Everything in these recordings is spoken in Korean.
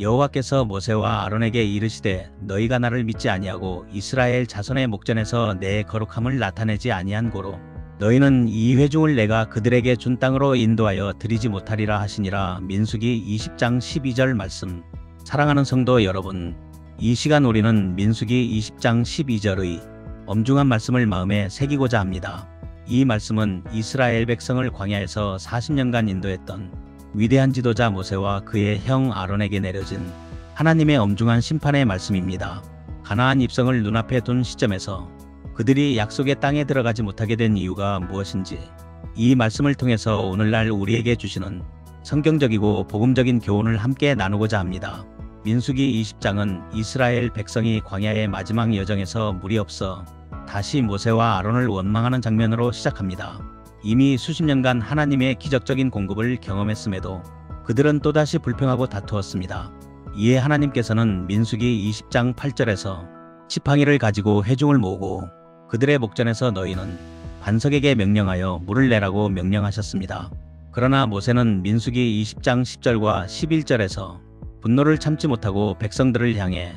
여호와께서 모세와 아론에게 이르시되 너희가 나를 믿지 아니하고 이스라엘 자손의 목전에서 내 거룩함을 나타내지 아니한 고로 너희는 이 회중을 내가 그들에게 준 땅으로 인도하여 드리지 못하리라 하시니라. 민수기 20장 12절 말씀. 사랑하는 성도 여러분, 이 시간 우리는 민수기 20장 12절의 엄중한 말씀을 마음에 새기고자 합니다. 이 말씀은 이스라엘 백성을 광야에서 40년간 인도했던 위대한 지도자 모세와 그의 형 아론에게 내려진 하나님의 엄중한 심판의 말씀입니다. 가나안 입성을 눈앞에 둔 시점에서 그들이 약속의 땅에 들어가지 못하게 된 이유가 무엇인지 이 말씀을 통해서 오늘날 우리에게 주시는 성경적이고 복음적인 교훈을 함께 나누고자 합니다. 민수기 20장은 이스라엘 백성이 광야의 마지막 여정에서 물이 없어 다시 모세와 아론을 원망하는 장면으로 시작합니다. 이미 수십 년간 하나님의 기적적인 공급을 경험했음에도 그들은 또다시 불평하고 다투었습니다. 이에 하나님께서는 민수기 20장 8절에서 지팡이를 가지고 회중을 모으고 그들의 목전에서 너희는 반석에게 명령하여 물을 내라고 명령하셨습니다. 그러나 모세는 민수기 20장 10절과 11절에서 분노를 참지 못하고 백성들을 향해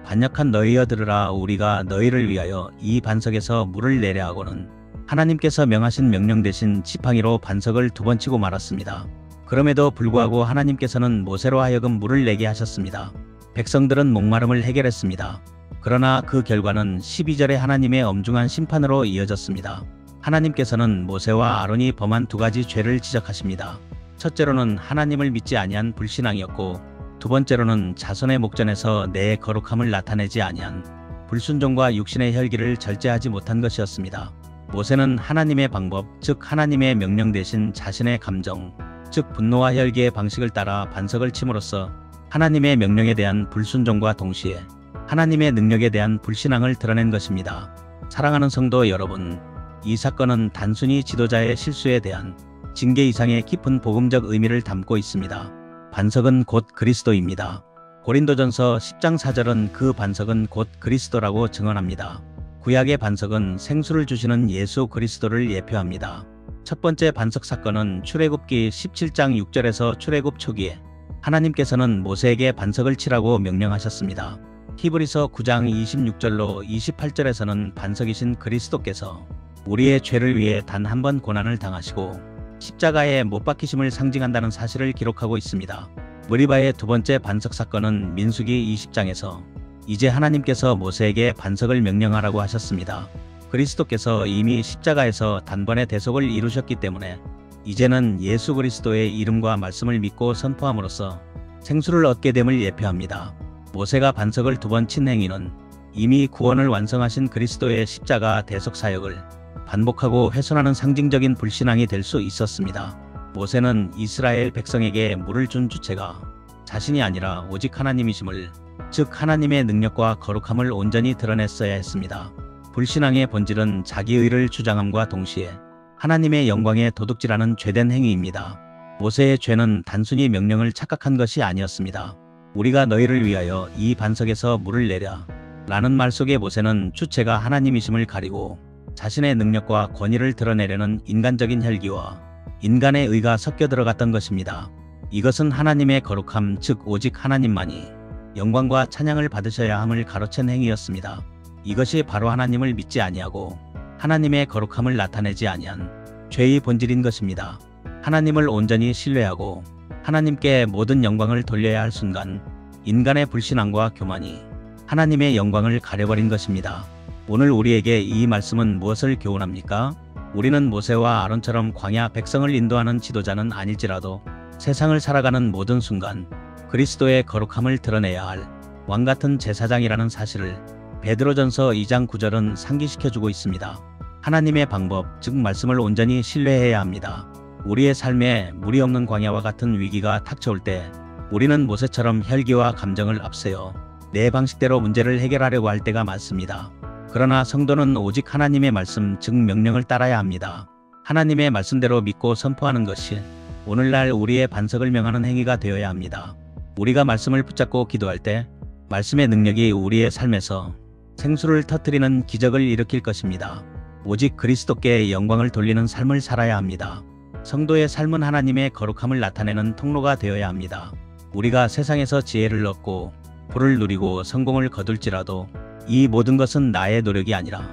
반역한 너희여 들으라. 우리가 너희를 위하여 이 반석에서 물을 내려 하고는 하나님께서 명하신 명령 대신 지팡이로 반석을 2번 치고 말았습니다. 그럼에도 불구하고 하나님께서는 모세로 하여금 물을 내게 하셨습니다. 백성들은 목마름을 해결했습니다. 그러나 그 결과는 12절의 하나님의 엄중한 심판으로 이어졌습니다. 하나님께서는 모세와 아론이 범한 2가지 죄를 지적하십니다. 첫째로는 하나님을 믿지 아니한 불신앙이었고, 2번째로는 자손의 목전에서 내 거룩함을 나타내지 아니한 불순종과 육신의 혈기를 절제하지 못한 것이었습니다. 모세는 하나님의 방법, 즉 하나님의 명령 대신 자신의 감정, 즉 분노와 혈기의 방식을 따라 반석을 침으로써 하나님의 명령에 대한 불순종과 동시에 하나님의 능력에 대한 불신앙을 드러낸 것입니다. 사랑하는 성도 여러분, 이 사건은 단순히 지도자의 실수에 대한 징계 이상의 깊은 복음적 의미를 담고 있습니다. 반석은 곧 그리스도입니다. 고린도전서 10장 4절은 그 반석은 곧 그리스도라고 증언합니다. 구약의 반석은 생수를 주시는 예수 그리스도를 예표합니다. 첫 번째 반석 사건은 출애굽기 17장 6절에서 출애굽 초기에 하나님께서는 모세에게 반석을 치라고 명령하셨습니다. 히브리서 9장 26절로 28절에서는 반석이신 그리스도께서 우리의 죄를 위해 단 한 번 고난을 당하시고 십자가에 못 박히심을 상징한다는 사실을 기록하고 있습니다. 무리바의 2번째 반석 사건은 민수기 20장에서 이제 하나님께서 모세에게 반석을 명령하라고 하셨습니다. 그리스도께서 이미 십자가에서 단번에 대속을 이루셨기 때문에 이제는 예수 그리스도의 이름과 말씀을 믿고 선포함으로써 생수를 얻게 됨을 예표합니다. 모세가 반석을 2번 친 행위는 이미 구원을 완성하신 그리스도의 십자가 대속 사역을 반복하고 훼손하는 상징적인 불신앙이 될 수 있었습니다. 모세는 이스라엘 백성에게 물을 준 주체가 자신이 아니라 오직 하나님이심을, 즉 하나님의 능력과 거룩함을 온전히 드러냈어야 했습니다. 불신앙의 본질은 자기의를 주장함과 동시에 하나님의 영광에 도둑질하는 죄된 행위입니다. 모세의 죄는 단순히 명령을 착각한 것이 아니었습니다. 우리가 너희를 위하여 이 반석에서 물을 내랴 라는 말 속에 모세는 주체가 하나님이심을 가리고 자신의 능력과 권위를 드러내려는 인간적인 혈기와 인간의 의가 섞여 들어갔던 것입니다. 이것은 하나님의 거룩함, 즉 오직 하나님만이 영광과 찬양을 받으셔야 함을 가로챈 행위였습니다. 이것이 바로 하나님을 믿지 아니하고 하나님의 거룩함을 나타내지 아니한 죄의 본질인 것입니다. 하나님을 온전히 신뢰하고 하나님께 모든 영광을 돌려야 할 순간 인간의 불신앙과 교만이 하나님의 영광을 가려버린 것입니다. 오늘 우리에게 이 말씀은 무엇을 교훈합니까? 우리는 모세와 아론처럼 광야 백성을 인도하는 지도자는 아닐지라도 세상을 살아가는 모든 순간 그리스도의 거룩함을 드러내야 할 왕같은 제사장이라는 사실을 베드로전서 2장 9절은 상기시켜주고 있습니다. 하나님의 방법, 즉 말씀을 온전히 신뢰해야 합니다. 우리의 삶에 물이 없는 광야와 같은 위기가 닥쳐올 때 우리는 모세처럼 혈기와 감정을 앞세워 내 방식대로 문제를 해결하려고 할 때가 많습니다. 그러나 성도는 오직 하나님의 말씀, 즉 명령을 따라야 합니다. 하나님의 말씀대로 믿고 선포하는 것이 오늘날 우리의 반석을 명하는 행위가 되어야 합니다. 우리가 말씀을 붙잡고 기도할 때 말씀의 능력이 우리의 삶에서 생수를 터뜨리는 기적을 일으킬 것입니다. 오직 그리스도께 영광을 돌리는 삶을 살아야 합니다. 성도의 삶은 하나님의 거룩함을 나타내는 통로가 되어야 합니다. 우리가 세상에서 지혜를 얻고 부를 누리고 성공을 거둘지라도 이 모든 것은 나의 노력이 아니라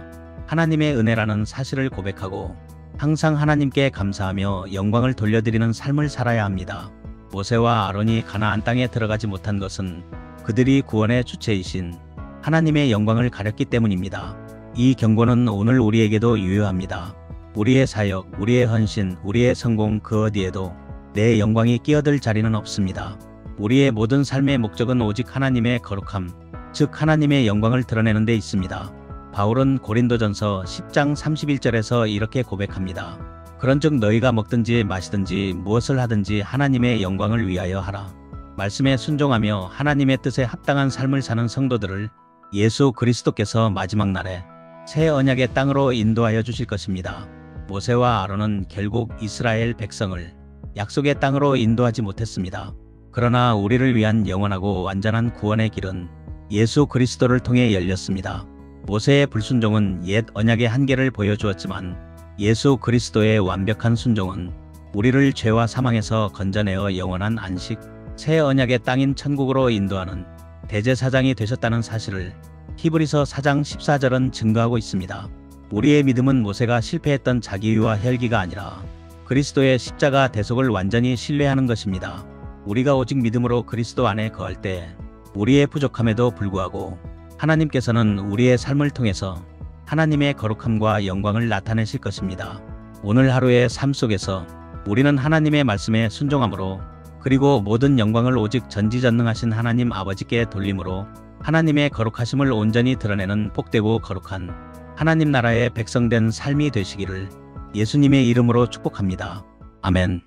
하나님의 은혜라는 사실을 고백하고 항상 하나님께 감사하며 영광을 돌려드리는 삶을 살아야 합니다. 모세와 아론이 가나안 땅에 들어가지 못한 것은 그들이 구원의 주체이신 하나님의 영광을 가렸기 때문입니다. 이 경고는 오늘 우리에게도 유효합니다. 우리의 사역, 우리의 헌신, 우리의 성공 그 어디에도 내 영광이 끼어들 자리는 없습니다. 우리의 모든 삶의 목적은 오직 하나님의 거룩함, 즉 하나님의 영광을 드러내는 데 있습니다. 바울은 고린도전서 10장 31절에서 이렇게 고백합니다. 그런즉 너희가 먹든지 마시든지 무엇을 하든지 하나님의 영광을 위하여 하라. 말씀에 순종하며 하나님의 뜻에 합당한 삶을 사는 성도들을 예수 그리스도께서 마지막 날에 새 언약의 땅으로 인도하여 주실 것입니다. 모세와 아론은 결국 이스라엘 백성을 약속의 땅으로 인도하지 못했습니다. 그러나 우리를 위한 영원하고 완전한 구원의 길은 예수 그리스도를 통해 열렸습니다. 모세의 불순종은 옛 언약의 한계를 보여주었지만 예수 그리스도의 완벽한 순종은 우리를 죄와 사망에서 건져내어 영원한 안식, 새 언약의 땅인 천국으로 인도하는 대제사장이 되셨다는 사실을 히브리서 4장 14절은 증거하고 있습니다. 우리의 믿음은 모세가 실패했던 자기위와 혈기가 아니라 그리스도의 십자가 대속을 완전히 신뢰하는 것입니다. 우리가 오직 믿음으로 그리스도 안에 거할 때 우리의 부족함에도 불구하고 하나님께서는 우리의 삶을 통해서 하나님의 거룩함과 영광을 나타내실 것입니다. 오늘 하루의 삶 속에서 우리는 하나님의 말씀에 순종함으로 그리고 모든 영광을 오직 전지전능하신 하나님 아버지께 돌림으로 하나님의 거룩하심을 온전히 드러내는 복되고 거룩한 하나님 나라의 백성된 삶이 되시기를 예수님의 이름으로 축복합니다. 아멘.